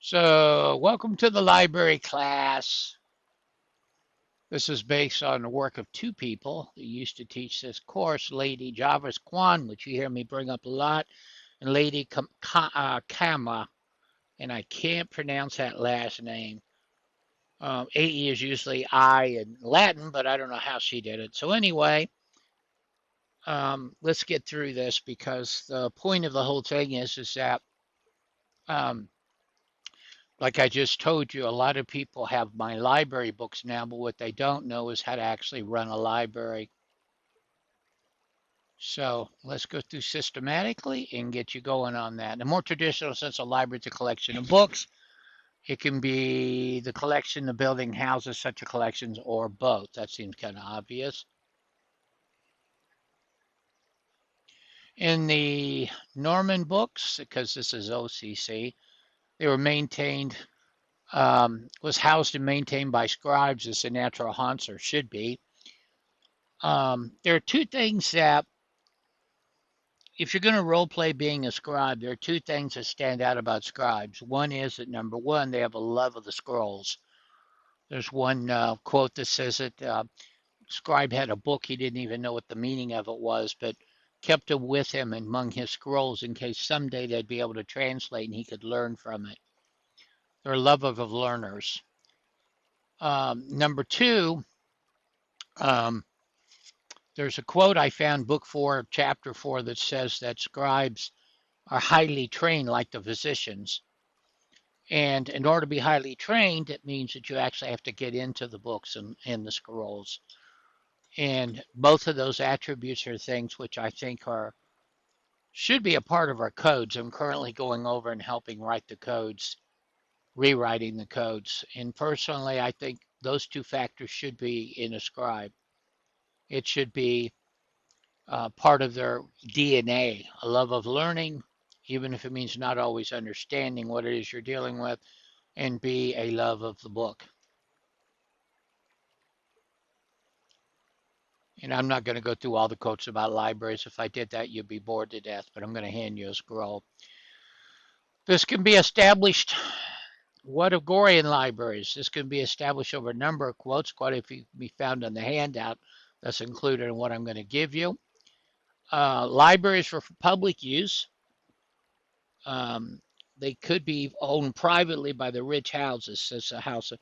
So, welcome to the library class. This is based on the work of two people who used to teach this course, Lady Jarvis Kwan, which you hear me bring up a lot, and Lady Kama, and I can't pronounce that last name. AE is usually I in Latin, but I don't know how she did it. So, anyway, let's get through this because the point of the whole thing is that um, like I just told you, a lot of people have my library books now, but what they don't know is how to actually run a library. So let's go through systematically and get you going on that. In a more traditional sense, a library is a collection of books. It can be the collection the building houses such a collections or both. That seems kind of obvious. In the Norman books, because this is OCC, they were maintained, was housed and maintained by scribes as the natural haunts or should be. There are two things that, if you're going to role play being a scribe, there are two things that stand out about scribes. One is that number one, they have a love of the scrolls. There's one quote that says that scribe had a book, he didn't even know what the meaning of it was, but kept it with him among his scrolls in case someday they'd be able to translate and he could learn from it. They're love of learners. Number two, um, there's a quote I found, book 4, chapter 4, that says that scribes are highly trained like the physicians. And in order to be highly trained, it means that you actually have to get into the books and the scrolls. And both of those attributes are things which I think are should be a part of our codes. I'm currently going over and helping write the codes, rewriting the codes. And personally, I think those two factors should be in a scribe. It should be part of their DNA, a love of learning, even if it means not always understanding what it is you're dealing with, and B, a love of the book. And I'm not going to go through all the quotes about libraries. If I did that, you'd be bored to death, but I'm going to hand you a scroll. This can be established. What of Gorian libraries? This can be established over a number of quotes, quite a few be found on the handout that's included in what I'm going to give you. Libraries were for public use. Um, they could be owned privately by the rich houses, says the House.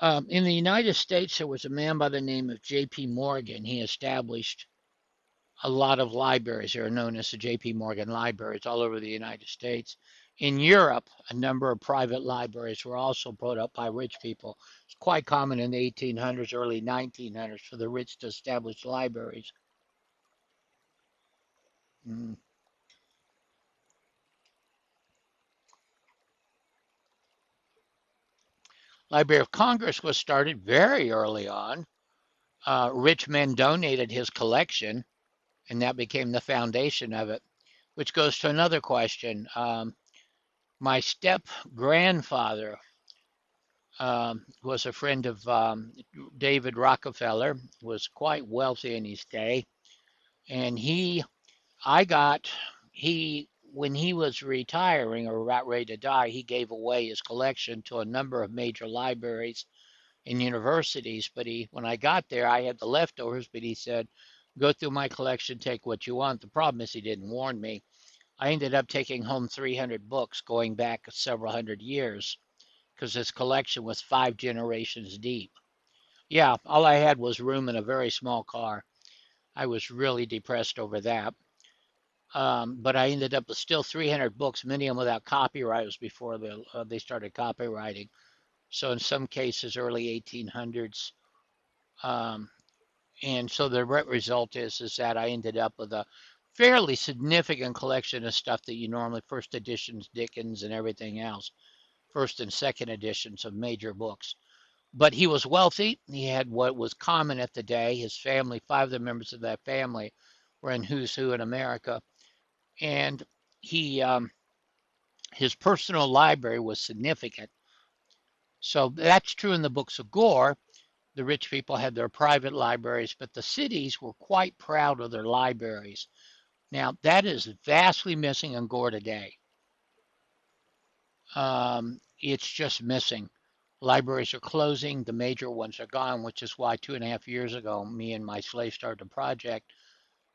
In the United States, there was a man by the name of J.P. Morgan. He established a lot of libraries. They are known as the J.P. Morgan libraries all over the United States. In Europe, a number of private libraries were also put up by rich people. It's quite common in the 1800s, early 1900s for the rich to establish libraries. Mm. Library of Congress was started very early on. Rich men donated his collection, and that became the foundation of it, which goes to another question. My step grandfather was a friend of David Rockefeller, was quite wealthy in his day, and I got, when he was retiring or about ready to die, he gave away his collection to a number of major libraries and universities. But when I got there, I had the leftovers, but he said, go through my collection, take what you want. The problem is he didn't warn me. I ended up taking home 300 books going back several hundred years because his collection was 5 generations deep. Yeah, all I had was room in a very small car. I was really depressed over that. But I ended up with still 300 books, many of them without copyright. It was before they started copywriting. So in some cases, early 1800s. Um, and so the result is that I ended up with a fairly significant collection of stuff that you normally first editions, Dickens, and everything else, first and second editions of major books. But he was wealthy. He had what was common at the day. His family, five of the members of that family, were in who's who in America, and he his personal library was significant. So that's true in the books of Gore. The rich people had their private libraries, but the cities were quite proud of their libraries. Now, that is vastly missing in Gore today. it's just missing. Libraries are closing, the major ones are gone, which is why 2.5 years ago, me and my slave started a project.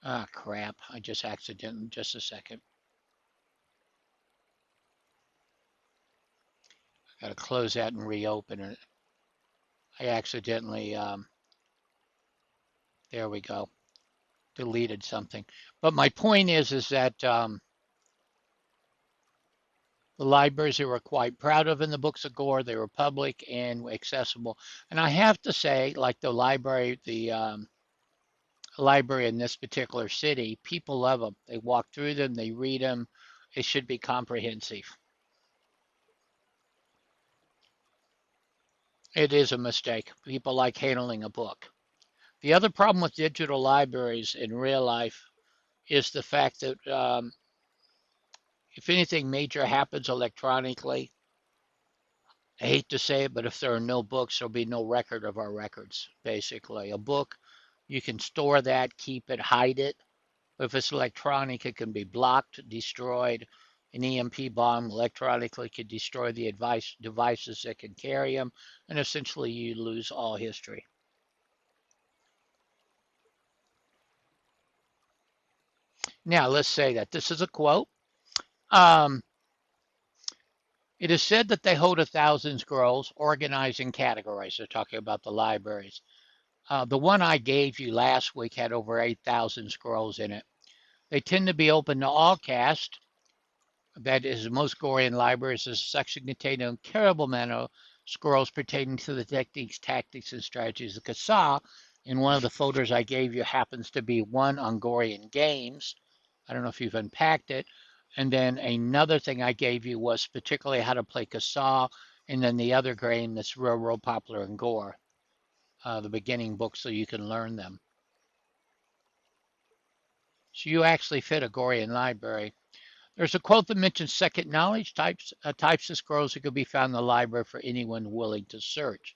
Ah, crap. I just accidentally, just a second. Got to close that and reopen it. I accidentally, there we go, deleted something. But my point is that the libraries they were quite proud of in the books of Gore. They were public and accessible. And I have to say, like the library in this particular city, people love them. They walk through them, they read them. It should be comprehensive. It is a mistake. People like handling a book. The other problem with digital libraries in real life is the fact that if anything major happens electronically, I hate to say it, but if there are no books, there'll be no record of our records, basically. A book, you can store that, keep it, hide it. But if it's electronic, it can be blocked, destroyed. An EMP bomb electronically could destroy the devices that can carry them, and essentially you lose all history. Now, let's say that this is a quote. Um, it is said that they hold 1,000 scrolls organized in categories. They're talking about the libraries. The one I gave you last week had over 8,000 scrolls in it. They tend to be open to all castes. That is, most Gorian libraries is a section containing a incredible amount of scrolls pertaining to the techniques, tactics, and strategies of Kasa. In one of the folders I gave you happens to be one on Gorian games. I don't know if you've unpacked it. And then another thing I gave you was particularly how to play Kasa, and then the other game that's real popular in Gore, the beginning book, so you can learn them. So you actually fit a Gorian library. There's a quote that mentions second knowledge types of scrolls that could be found in the library for anyone willing to search.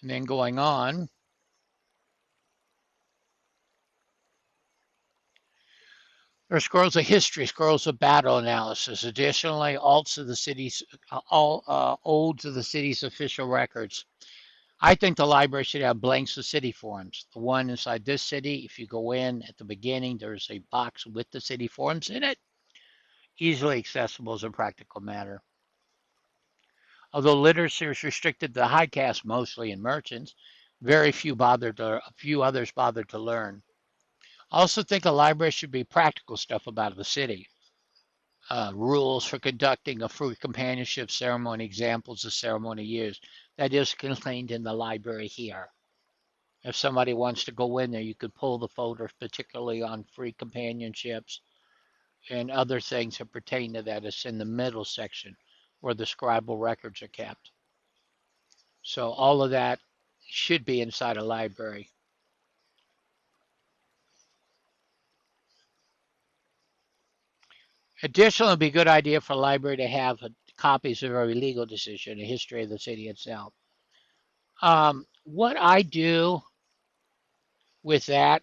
And then going on, there are scrolls of history, scrolls of battle analysis. Additionally, olds of the city's official records. I think the library should have blanks of city forms. The one inside this city, if you go in at the beginning, there's a box with the city forms in it, easily accessible as a practical matter. Although literacy is restricted to the high caste mostly and merchants, a few others bothered to learn. I also think a library should be practical stuff about the city. Rules for conducting a free companionship ceremony, examples of ceremony used. That is contained in the library here. If somebody wants to go in there, you could pull the folder, particularly on free companionships and other things that pertain to that. It's in the middle section where the scribal records are kept. So all of that should be inside a library. Additionally, it would be a good idea for a library to have copies of every legal decision, a history of the city itself. What I do with that,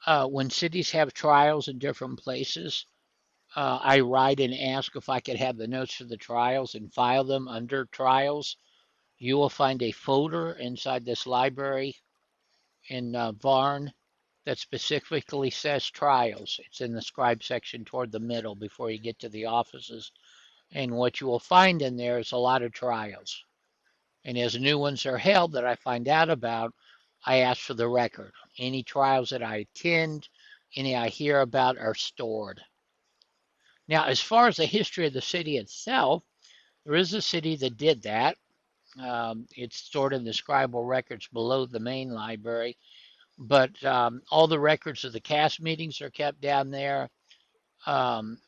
when cities have trials in different places, I write and ask if I could have the notes for the trials and file them under trials. You will find a folder inside this library in Varn that specifically says trials. It's in the scribe section toward the middle before you get to the offices. And what you will find in there is a lot of trials. And as new ones are held that I find out about, I ask for the record. Any trials that I attend, any I hear about are stored. Now, as far as the history of the city itself, there is a city that did that. It's stored in the scribal records below the main library, but all the records of the cast meetings are kept down there. Um,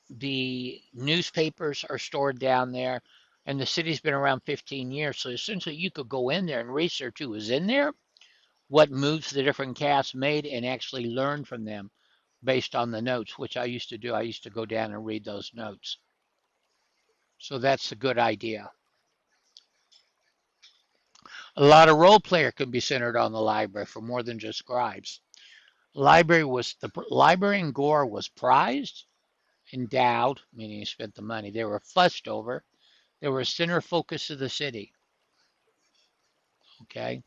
the newspapers are stored down there, and the city's been around 15 years. So essentially, you could go in there and research who was in there, what moves the different casts made, and actually learn from them based on the notes, which I used to do. I used to go down and read those notes. So that's a good idea. A lot of role player can be centered on the library for more than just scribes. The library in Gore was prized endowed, meaning you spent the money. They were fussed over. They were a center focus of the city. Okay.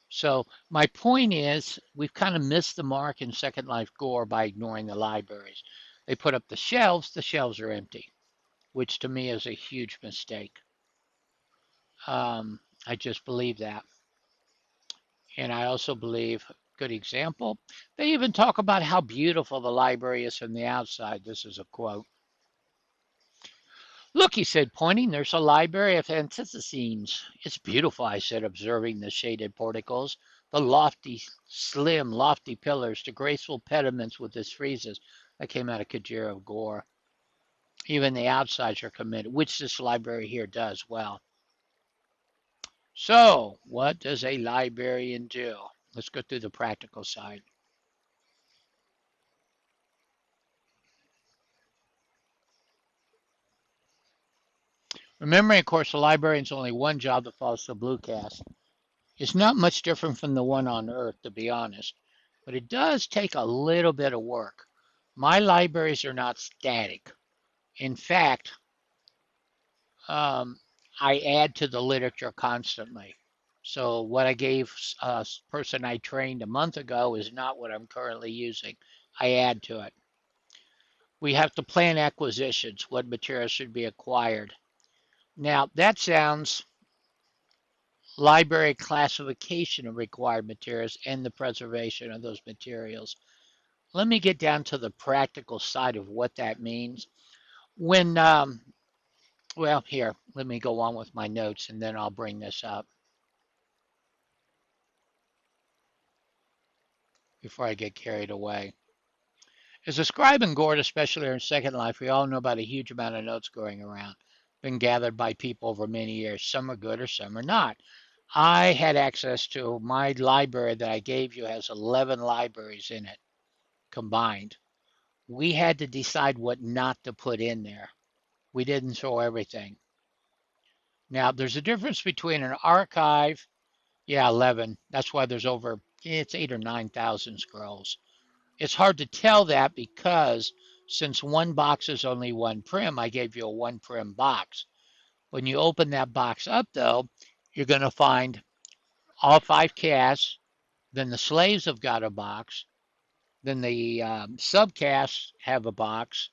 So my point is, we've kind of missed the mark in Second Life Gore by ignoring the libraries. They put up the shelves are empty, which to me is a huge mistake. I just believe that. And I also believe, good example, they even talk about how beautiful the library is from the outside. This is a quote. Look, he said, pointing, there's a library of antitheses. It's beautiful, I said, observing the shaded porticos, the lofty, slim, lofty pillars, the graceful pediments with its friezes. That came out of Kajiro Gore. Even the outsides are committed, which this library here does well. So, what does a librarian do? Let's go through the practical side. Remembering, of course, the librarian's only one job that follows the blue cast. It's not much different from the one on Earth, to be honest, but it does take a little bit of work. My libraries are not static. In fact, um, I add to the literature constantly. So what I gave a person I trained a month ago is not what I'm currently using. I add to it. We have to plan acquisitions, what materials should be acquired. Now, that sounds library classification of required materials and the preservation of those materials. Let me get down to the practical side of what that means. When, well, here, let me go on with my notes and then I'll bring this up before I get carried away. As a scribe and gourd, especially in Second Life, we all know about a huge amount of notes going around, been gathered by people over many years. Some are good or some are not. I had access to my library that I gave you has 11 libraries in it combined. We had to decide what not to put in there. We didn't throw everything. Now, there's a difference between an archive, yeah, 11. That's why there's over, it's 8 or 9,000 scrolls. It's hard to tell that because since one box is only one prim, I gave you a one prim box. When you open that box up, though, you're going to find all five casts, then the slaves have got a box, then the subcasts have a box,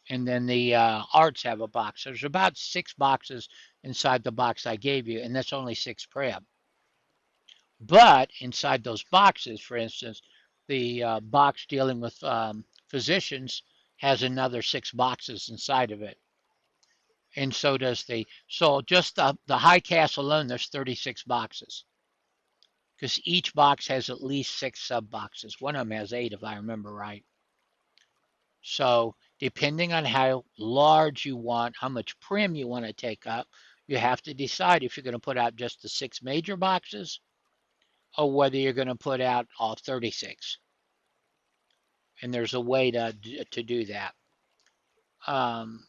and then the arts have a box. There's about 6 boxes inside the box I gave you, and that's only 6 prim. But inside those boxes, for instance, the box dealing with physicians has another 6 boxes inside of it. And so does so just the high cast alone, there's 36 boxes. Because each box has at least 6 sub boxes. One of them has 8, if I remember right. So depending on how large you want, how much prim you want to take up, you have to decide if you're going to put out just the 6 major boxes or whether you're going to put out all 36. And there's a way to do that. Um,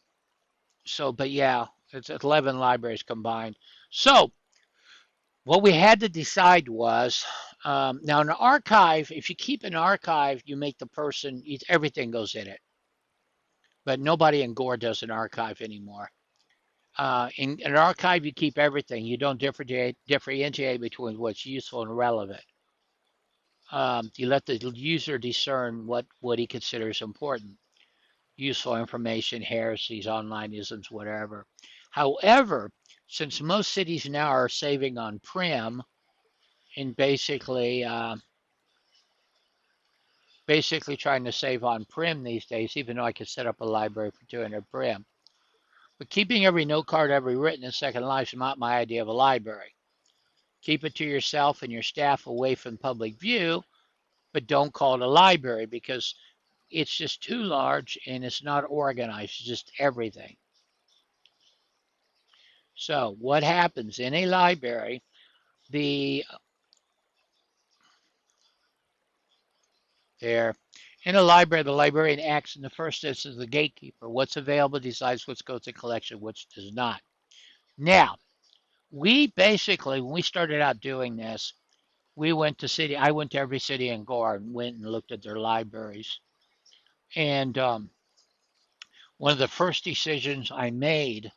but yeah, it's 11 libraries combined. So what we had to decide was now an archive, if you keep an archive, you make the person, everything goes in it. But nobody in Gore does an archive anymore. In an archive, you keep everything. You don't differentiate between what's useful and relevant. You let the user discern what he considers important, useful information, heresies, online isms, whatever. However, since most cities now are saving on prim and basically trying to save on prim these days, even though I could set up a library for 200 prim. But keeping every note card ever written in Second Life is not my idea of a library. Keep it to yourself and your staff away from public view, but don't call it a library because it's just too large and it's not organized, it's just everything. So what happens in a library, the there in a library, the librarian acts in the first instance as the gatekeeper. What's available decides what goes to collection, which does not. Now, we basically, when we started out doing this, I went to every city in Gore and went and looked at their libraries. And One of the first decisions I made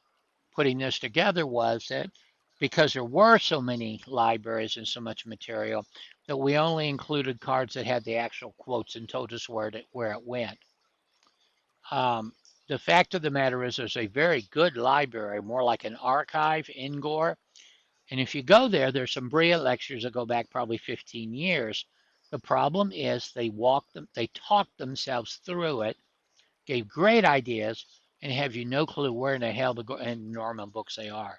putting this together was that because there were so many libraries and so much material, that we only included cards that had the actual quotes and told us where it went. Um, the fact of the matter is, there's a very good library, more like an archive in Gore. And if you go there, there's some brilliant lectures that go back probably 15 years. The problem is they talked themselves through it, gave great ideas, and have you no clue where in the hell the Norman books they are.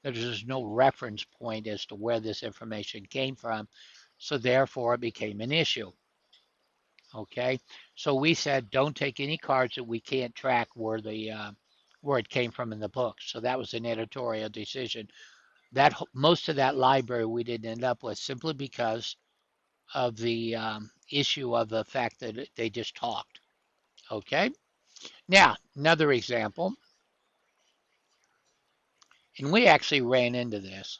There's just no reference point as to where this information came from, so therefore it became an issue. Okay, so we said don't take any cards that we can't track where it came from in the book. So that was an editorial decision. That most of that library we didn't end up with simply because of the issue of the fact that they just talked. Okay, now another example, and we actually ran into this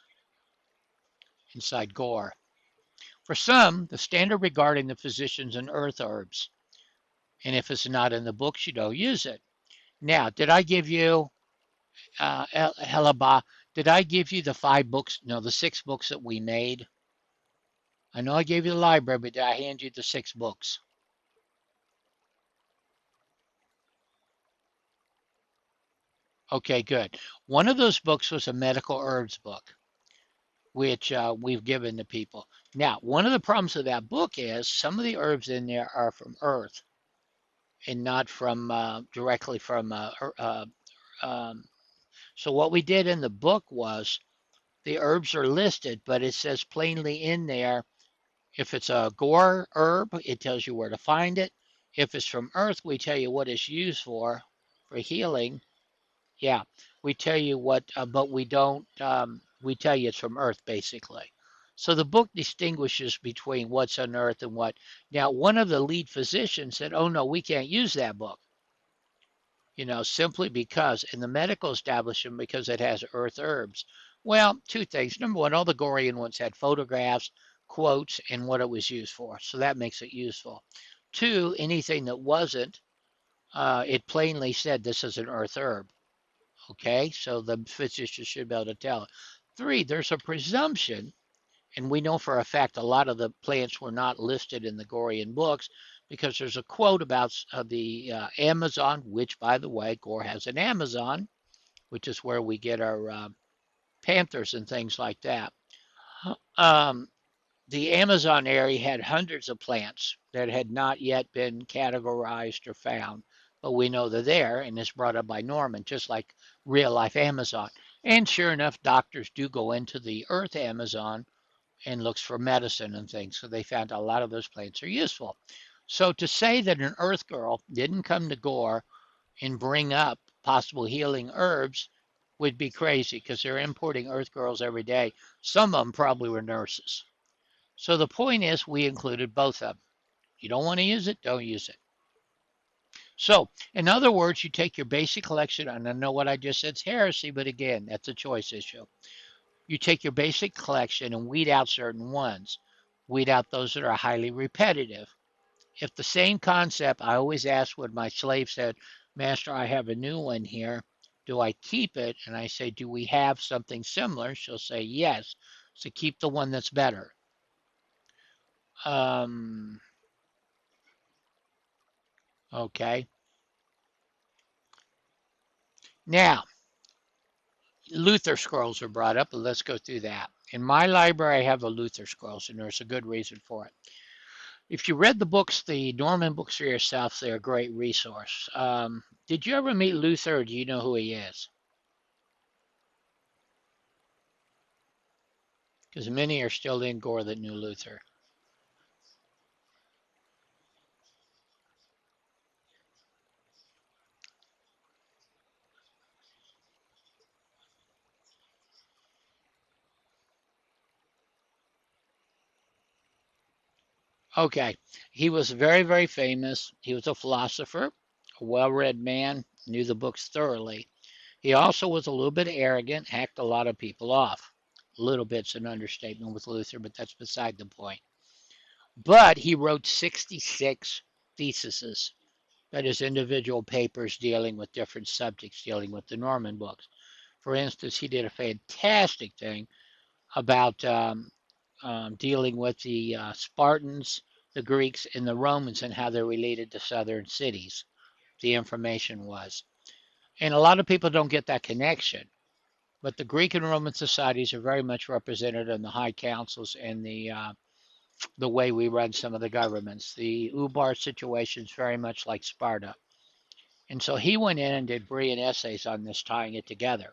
inside Gore. For some, the standard regarding the physicians and earth herbs, and if it's not in the books, you don't use it. Now, did I give you Helaba? Did I give you the 5 books? No, the 6 books that we made. I know I gave you the library, but did I hand you the 6 books? Okay, good. One of those books was a medical herbs book, which we've given to people. Now, one of the problems with that book is some of the herbs in there are from Earth and not from directly from. Um, so what we did in the book was the herbs are listed, but it says plainly in there if it's a Gore herb, it tells you where to find it. If it's from Earth, we tell you what it's used for healing. Yeah, we tell you what, but we don't. We tell you it's from Earth, basically. So the book distinguishes between what's on Earth and what. Now, one of the lead physicians said, "Oh no, we can't use that book." Simply because in the medical establishment, because it has Earth herbs. Well, 2 things. Number one, all the Gorian ones had photographs, quotes, and what it was used for. So that makes it useful. Two, anything that wasn't, it plainly said this is an Earth herb. Okay, so the physician should be able to tell. Three, there's a presumption, and we know for a fact a lot of the plants were not listed in the Gorian books because there's a quote about the Amazon, which, by the way, Gore has an Amazon, which is where we get our panthers and things like that. Um, the Amazon area had hundreds of plants that had not yet been categorized or found, but we know they're there, and it's brought up by Norman, just like real life Amazon. And sure enough, doctors do go into the Earth Amazon and looks for medicine and things. So they found a lot of those plants are useful. So to say that an Earth girl didn't come to Gore and bring up possible healing herbs would be crazy because they're importing Earth girls every day. Some of them probably were nurses. So the point is, we included both of them. You don't want to use it, don't use it. So, in other words, you take your basic collection, and I know what I just said is heresy, but again, that's a choice issue. You take your basic collection and weed out certain ones. Weed out those that are highly repetitive. If the same concept, I always ask when my slave said, Master, I have a new one here. Do I keep it? And I say, do we have something similar? She'll say, yes. So keep the one that's better. Um, okay. Now, Luther scrolls are brought up, but let's go through that. In my library, I have the Luther scrolls, and there's a good reason for it. If you read the books, the Norman books for yourself, they're a great resource. Did you ever meet Luther, or do you know who he is? Because many are still in Gore that knew Luther. Okay, he was very, very famous. He was a philosopher, a well read man, knew the books thoroughly. He also was a little bit arrogant, hacked a lot of people off. A little bit's an understatement with Luther, but that's beside the point. But he wrote 66 theses that is individual papers dealing with different subjects, dealing with the Norman books. For instance, he did a fantastic thing about dealing with the Spartans, the Greeks, and the Romans and how they're related to southern cities. The information was. And a lot of people don't get that connection. But the Greek and Roman societies are very much represented in the high councils and the way we run some of the governments. The Ubar situation is very much like Sparta. And so he went in and did brilliant essays on this, tying it together.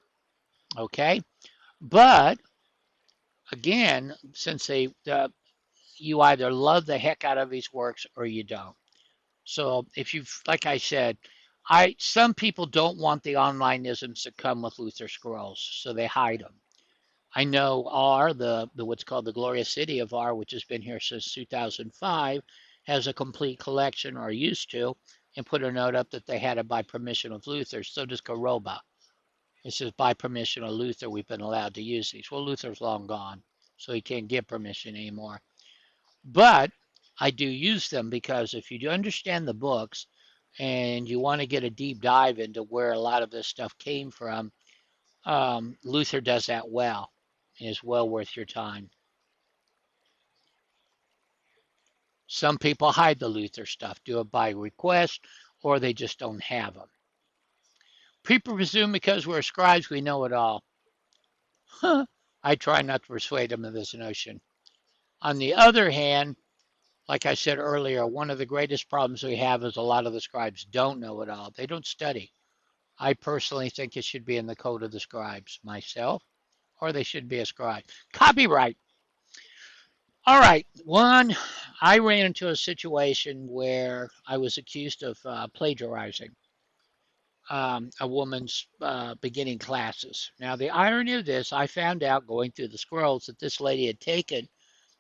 Okay? But again, since you either love the heck out of these works or you don't. So if you've, like I said, some people don't want the onlineisms that come with Luther scrolls, so they hide them. I know R, the what's called the Glorious City of R, which has been here since 2005, has a complete collection, or used to, and put a note up that they had it by permission of Luther. So does Karoba. It says by permission of Luther, we've been allowed to use these. Well, Luther's long gone, so he can't give permission anymore. But I do use them because if you do understand the books and you want to get a deep dive into where a lot of this stuff came from, Luther does that well. And is well worth your time. Some people hide the Luther stuff, do it by request, or they just don't have them. People presume because we're scribes we know it all. Huh. I try not to persuade them of this notion. On the other hand, like I said earlier, one of the greatest problems we have is a lot of the scribes don't know it all. They don't study. I personally think it should be in the code of the scribes myself, or they should be a scribe. Copyright. All right. One, I ran into a situation where I was accused of plagiarizing a woman's beginning classes. Now, the irony of this, I found out going through the scrolls that this lady had taken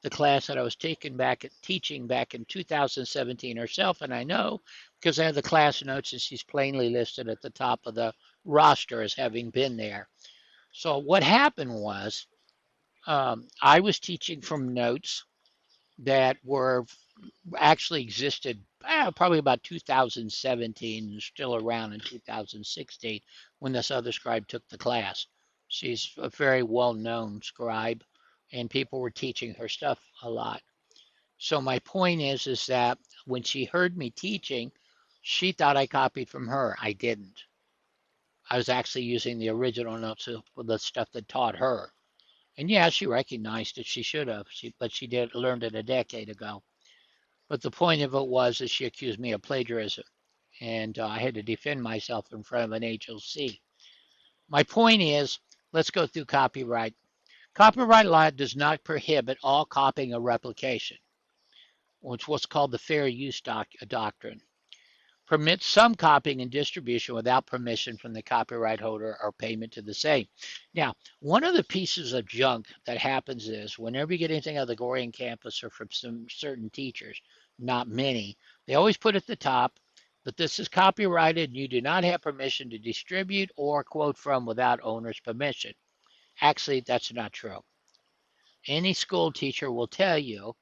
the class that I was teaching back in 2017 herself, and I know because I have the class notes and she's plainly listed at the top of the roster as having been there. So what happened was I was teaching from notes that were actually existed probably about 2017, still around in 2016 when this other scribe took the class. She's a very well-known scribe, and people were teaching her stuff a lot. So my point is that when she heard me teaching, she thought I copied from her. I didn't. I was actually using the original notes of the stuff that taught her. And yeah, she recognized it. She should have. But she did learned it a decade ago. But the point of it was that she accused me of plagiarism, and I had to defend myself in front of an HOC. My point is, let's go through copyright. Copyright law does not prohibit all copying or replication, which is what's called the fair use doctrine. Permits some copying and distribution without permission from the copyright holder or payment to the same. Now, one of the pieces of junk that happens is whenever you get anything on the Gorian campus or from some certain teachers, not many, they always put at the top that this is copyrighted and you do not have permission to distribute or quote from without owner's permission. Actually, that's not true. Any school teacher will tell you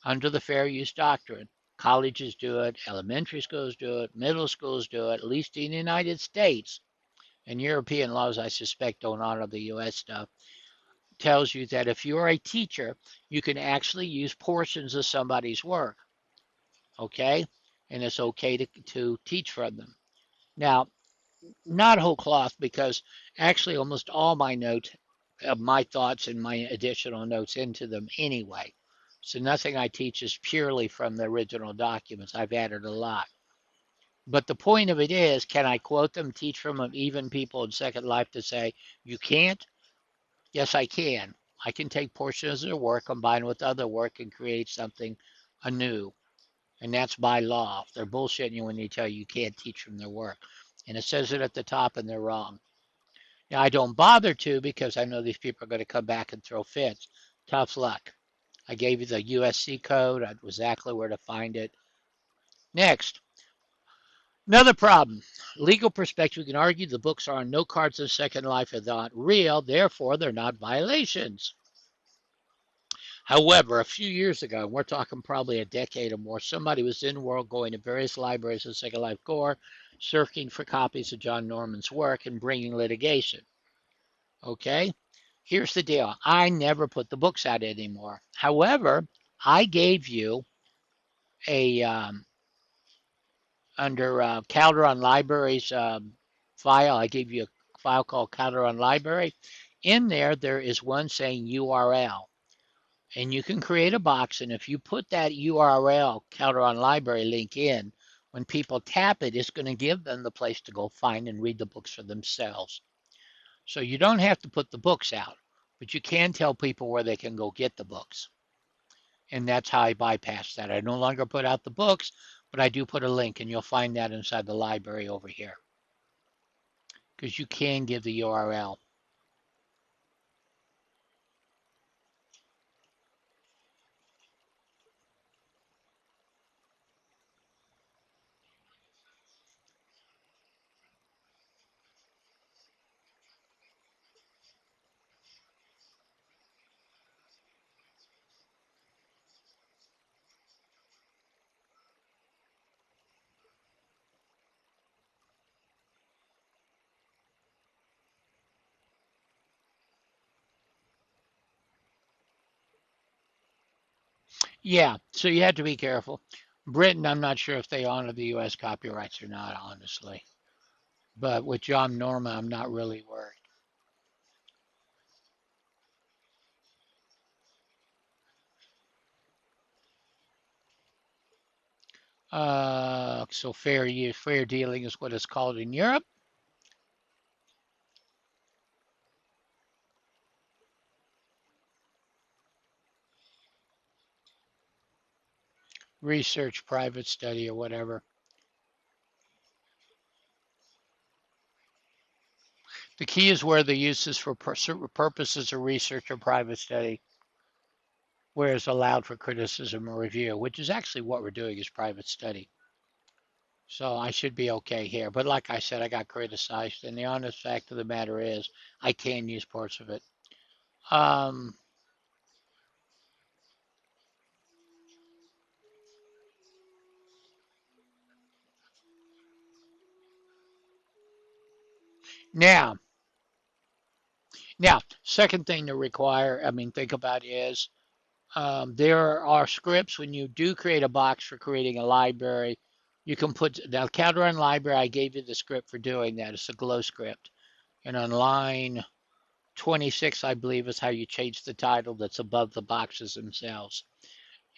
under the fair use doctrine. Colleges do it, elementary schools do it, middle schools do it, at least in the United States. And European laws, I suspect, don't honor the US stuff. Tells you that if you're a teacher, you can actually use portions of somebody's work. Okay? And it's okay to teach from them. Now, not whole cloth, because actually almost all my notes, my thoughts and my additional notes into them anyway. So nothing I teach is purely from the original documents. I've added a lot. But the point of it is, can I quote them, teach from them, even people in Second Life to say, you can't? Yes, I can. I can take portions of their work, combine with other work, and create something anew. And that's by law. They're bullshitting you when they tell you you can't teach from their work. And it says it at the top, and they're wrong. Now, I don't bother to because I know these people are going to come back and throw fits. Tough luck. I gave you the USC code. I know exactly where to find it. Next, another problem. Legal perspective, we can argue the books are on no cards in Second Life are not real, therefore they're not violations. However, a few years ago, and we're talking probably a decade or more, somebody was in the world going to various libraries of Second Life Core, searching for copies of John Norman's work and bringing litigation. Okay? Here's the deal. I never put the books out anymore. However, I gave you a under Calderon Libraries file. I gave you a file called Calderon Library. In there, there is one saying URL, and you can create a box. And if you put that URL Calderon Library link in, when people tap it, it's going to give them the place to go find and read the books for themselves. So you don't have to put the books out, but you can tell people where they can go get the books. And that's how I bypass that. I no longer put out the books, but I do put a link, and you'll find that inside the library over here because you can give the URL. Yeah, so you have to be careful. Britain, I'm not sure if they honor the U.S. copyrights or not, honestly. But with John Norman, I'm not really worried. So fair use, fair dealing is what it's called in Europe. Research, private study, or whatever. The key is where the use is for certain purposes of research or private study, where it's allowed for criticism or review, which is actually what we're doing is private study. So I should be okay here. But like I said, I got criticized, and the honest fact of the matter is I can use parts of it. Um, now, second thing to require, I mean, think about is there are scripts when you do create a box for creating a library. You can put now Calderon Library. I gave you the script for doing that. It's a glow script, and on line 26, I believe, is how you change the title that's above the boxes themselves.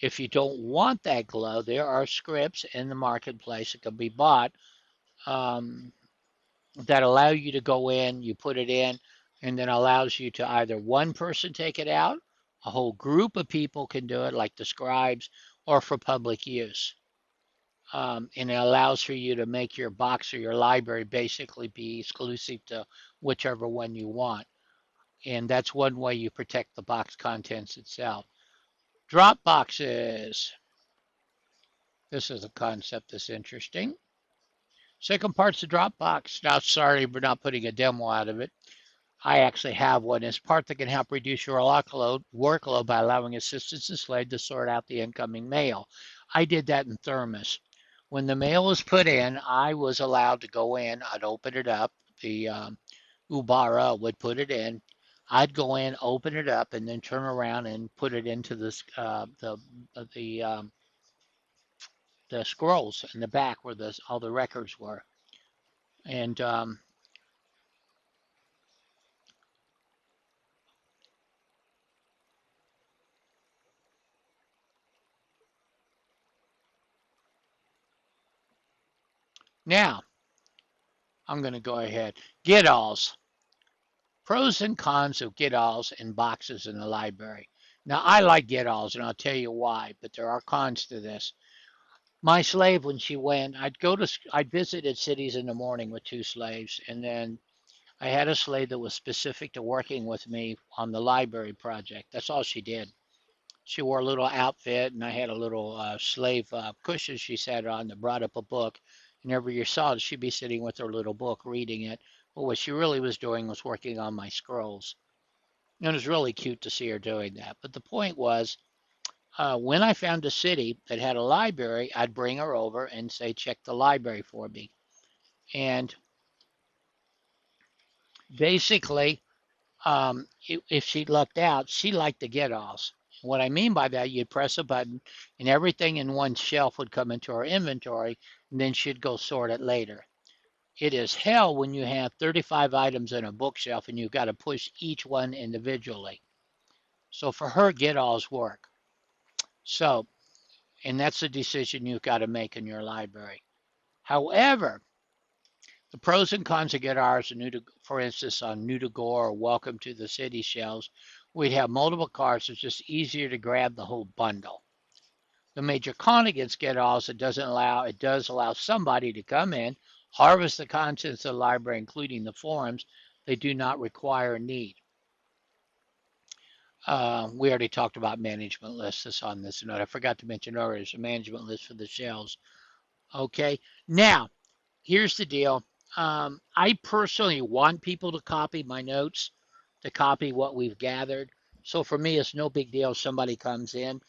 If you don't want that glow, there are scripts in the marketplace that can be bought um, that allow you to go in, you put it in, and then allows you to either one person take it out, a whole group of people can do it, like the scribes, or for public use. And it allows for you to make your box or your library basically be exclusive to whichever one you want. And that's one way you protect the box contents itself. Drop boxes. This is a concept that's interesting. Second part's the Dropbox. Now, sorry, we're not putting a demo out of it. I actually have one. It's part that can help reduce your workload by allowing assistants and slave to sort out the incoming mail. I did that in Thermos. When the mail was put in, I was allowed to go in. I'd open it up. The Ubara would put it in. I'd go in, open it up, and then turn around and put it into the the scrolls in the back where all the records were. And now I'm going to go ahead. Get-alls. Pros and cons of get-alls and boxes in the library. Now, I like get-alls, and I'll tell you why, but there are cons to this. My slave, when she went, I'd visited cities in the morning with two slaves, and then I had a slave that was specific to working with me on the library project. That's all she did. She wore a little outfit, and I had a little slave cushion she sat on that brought up a book. And every you saw it, she'd be sitting with her little book reading it. But what she really was doing was working on my scrolls. And it was really cute to see her doing that. But the point was, when I found a city that had a library, I'd bring her over and say, check the library for me. And basically, if she lucked out, she liked the get-offs. What I mean by that, you'd press a button and everything in one shelf would come into her inventory, and then she'd go sort it later. It is hell when you have 35 items in a bookshelf and you've got to push each one individually. So for her, get-offs work. So, and that's a decision you've got to make in your library. However, the pros and cons of get ours, for instance, on New to Gore or Welcome to the City shelves, we'd have multiple cards. It's just easier to grab the whole bundle. The major con against get alls, it does allow somebody to come in, harvest the contents of the library, including the forums. They do not require a need. We already talked about management lists on this note. I forgot to mention earlier, there's a management list for the shelves. Okay, now here's the deal. I personally want people to copy my notes, to copy what we've gathered. So for me, it's no big deal if somebody comes in.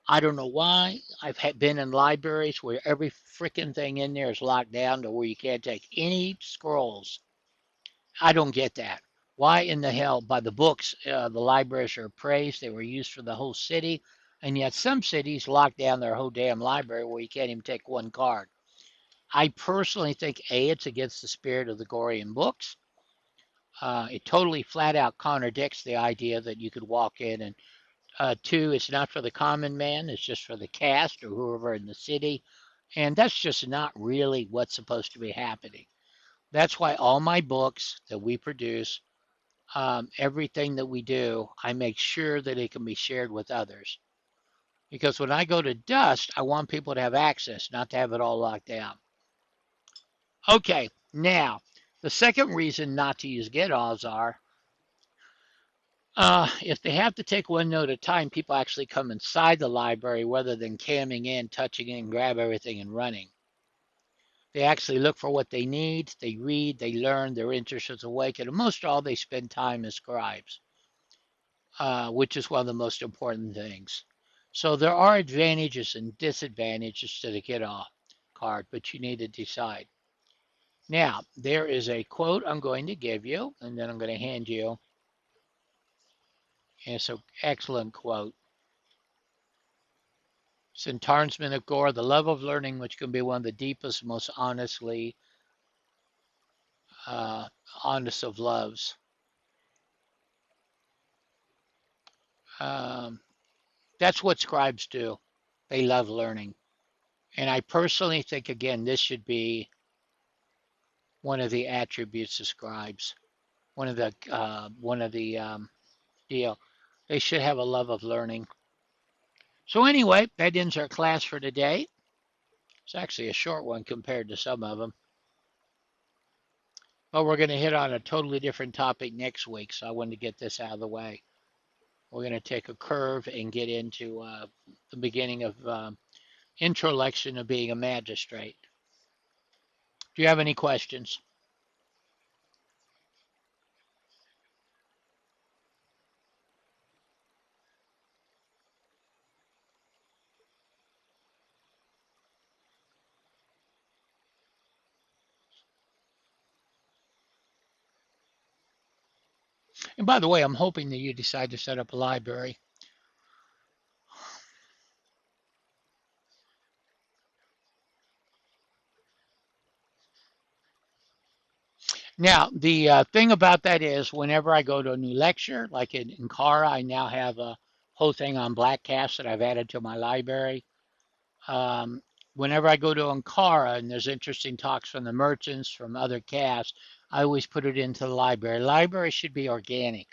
I don't know why. Been in libraries where every freaking thing in there is locked down to where you can't take any scrolls. I don't get that. Why in the hell, by the books, the libraries are praised, they were used for the whole city, and yet some cities lock down their whole damn library where you can't even take one card. I personally think A, it's against the spirit of the Gorian books. It totally flat out contradicts the idea that you could walk in and two, it's not for the common man, it's just for the cast or whoever in the city. And that's just not really what's supposed to be happening. That's why all my books that we produce, everything that we do, I make sure that it can be shared with others. Because when I go to dust, I want people to have access, not to have it all locked down. Okay, now, the second reason not to use get-alls are if they have to take one note at a time, people actually come inside the library rather than camming in, touching in, grab everything, and running. They actually look for what they need, they read, they learn, their interest is awakened, and most of all, they spend time as scribes, which is one of the most important things. So there are advantages and disadvantages to the get off card, but you need to decide. Now, there is a quote I'm going to give you, and then I'm going to hand you. And it's an excellent quote. St. Tarnsman of Gore, the love of learning, which can be one of the deepest, most uh, honest of loves. Um, that's what scribes do. They love learning. And I personally think, again, this should be one of the attributes of scribes. One of the deal. They should have a love of learning. So anyway, that ends our class for today. It's actually a short one compared to some of them. But we're going to hit on a totally different topic next week, so I wanted to get this out of the way. We're going to take a curve and get into the beginning of introlection of being a magistrate. Do you have any questions? And by the way, I'm hoping that you decide to set up a library. Now, the thing about that is whenever I go to a new lecture, like in Cara, I now have a whole thing on black cast that I've added to my library. Um, Whenever I go to Ankara and there's interesting talks from the merchants, from other casts, I always put it into the library. Library should be organic.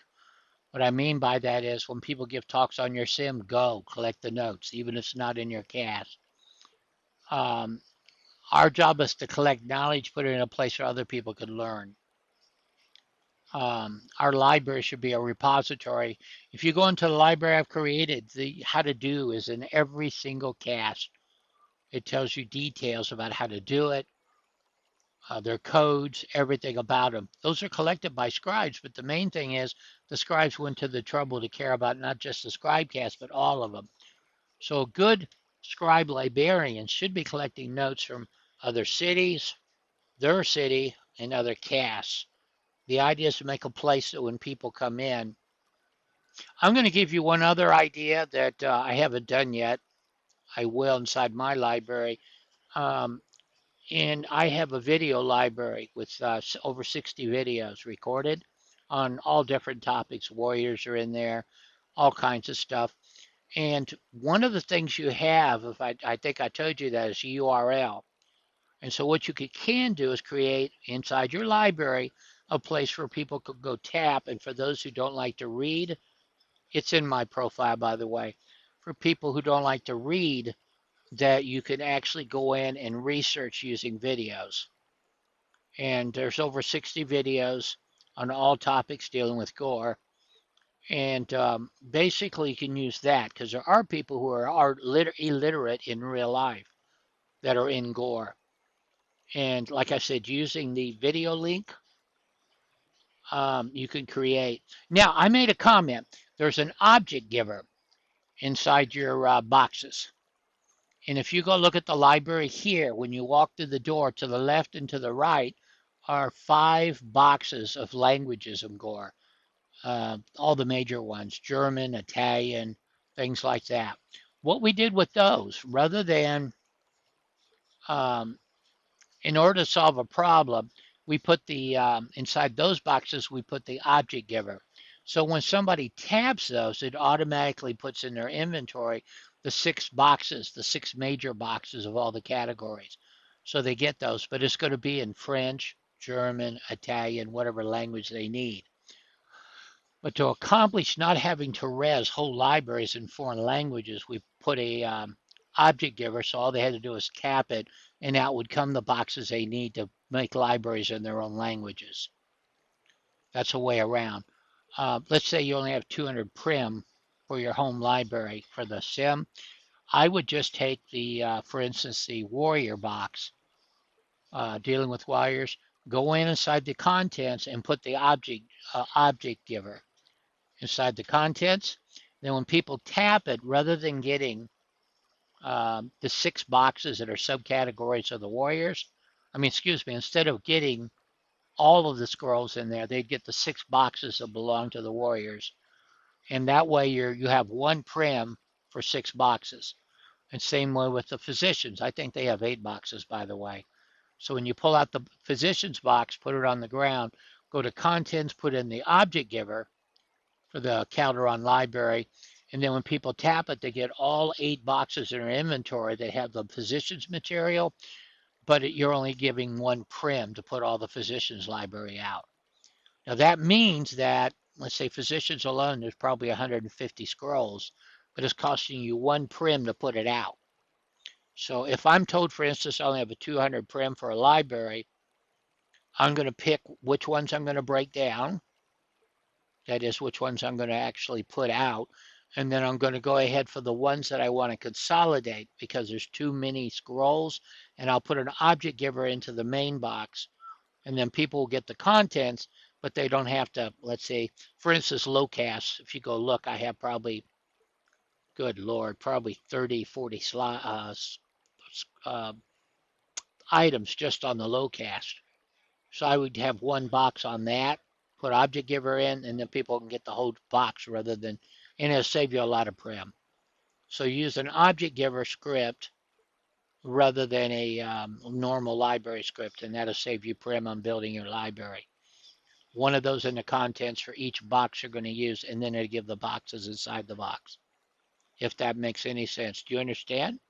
What I mean by that is when people give talks on your sim, go collect the notes, even if it's not in your cast. Um, our job is to collect knowledge, put it in a place where other people could learn. Our library should be a repository. If you go into the library I've created, the how to do is in every single cast. It tells you details about how to do it. their codes, everything about them. Those are collected by scribes, but the main thing is the scribes went to the trouble to care about not just the scribe cast, but all of them. So a good scribe librarian should be collecting notes from other cities, their city, and other casts. The idea is to make a place that when people come in, I'm going to give you one other idea that I haven't done yet. I will inside my library. Um, and I have a video library with over 60 videos recorded on all different topics. Warriors are in there, all kinds of stuff. And one of the things you have, if I think I told you that, is a URL. And so what you can do is create inside your library a place where people could go tap. And for those who don't like to read, it's in my profile, by the way. For people who don't like to read, that you can actually go in and research using videos. And there's over 60 videos on all topics dealing with gore. And basically, you can use that because there are people who are illiterate in real life that are in gore. And like I said, using the video link, you can create. Now, I made a comment. There's an object giver inside your boxes. And if you go look at the library here, when you walk through the door to the left and to the right are 5 boxes of languages of Gore, all the major ones, German, Italian, things like that. What we did with those, rather than um, in order to solve a problem, we put the inside those boxes we put the object giver. So when somebody tabs those, it automatically puts in their inventory the 6 boxes, the 6 major boxes of all the categories. So they get those, but it's going to be in French, German, Italian, whatever language they need. But to accomplish not having to res whole libraries in foreign languages, we put a object giver, so all they had to do is tap it, and out would come the boxes they need to make libraries in their own languages. That's a way around. Let's say you only have 200 prim for your home library for the sim. I would just take the, for instance, the warrior box, dealing with warriors, go in inside the contents and put the object giver inside the contents. Then when people tap it, rather than getting the 6 boxes that are subcategories of the warriors, excuse me, instead of getting all of the scrolls in there, they'd get the 6 boxes that belong to the warriors. And that way you have one prim for 6 boxes. And same way with the physicians. I think they have 8 boxes, by the way. So when you pull out the physician's box, put it on the ground, go to contents, put in the object giver for the Calderon library. And then when people tap it, they get all 8 boxes in their inventory. They have the physician's material, but you're only giving one prim to put all the physician's library out. Now that means that, let's say physicians alone, there's probably 150 scrolls, but it's costing you one prim to put it out. So if I'm told, for instance, I only have a 200 prim for a library, I'm going to pick which ones I'm going to break down. That is, which ones I'm going to actually put out. And then I'm going to go ahead for the ones that I want to consolidate because there's too many scrolls. And I'll put an object giver into the main box. And then people will get the contents, but they don't have to, let's say, for instance, lowcast. If you go look, I have probably, good Lord, probably 30, 40 items just on the lowcast. So I would have one box on that, put object giver in, and then people can get the whole box rather than, and it'll save you a lot of prim. So use an object giver script rather than a normal library script, and that'll save you prim on building your library. One of those in the contents for each box you're going to use, and then it'll give the boxes inside the box, if that makes any sense. Do you understand?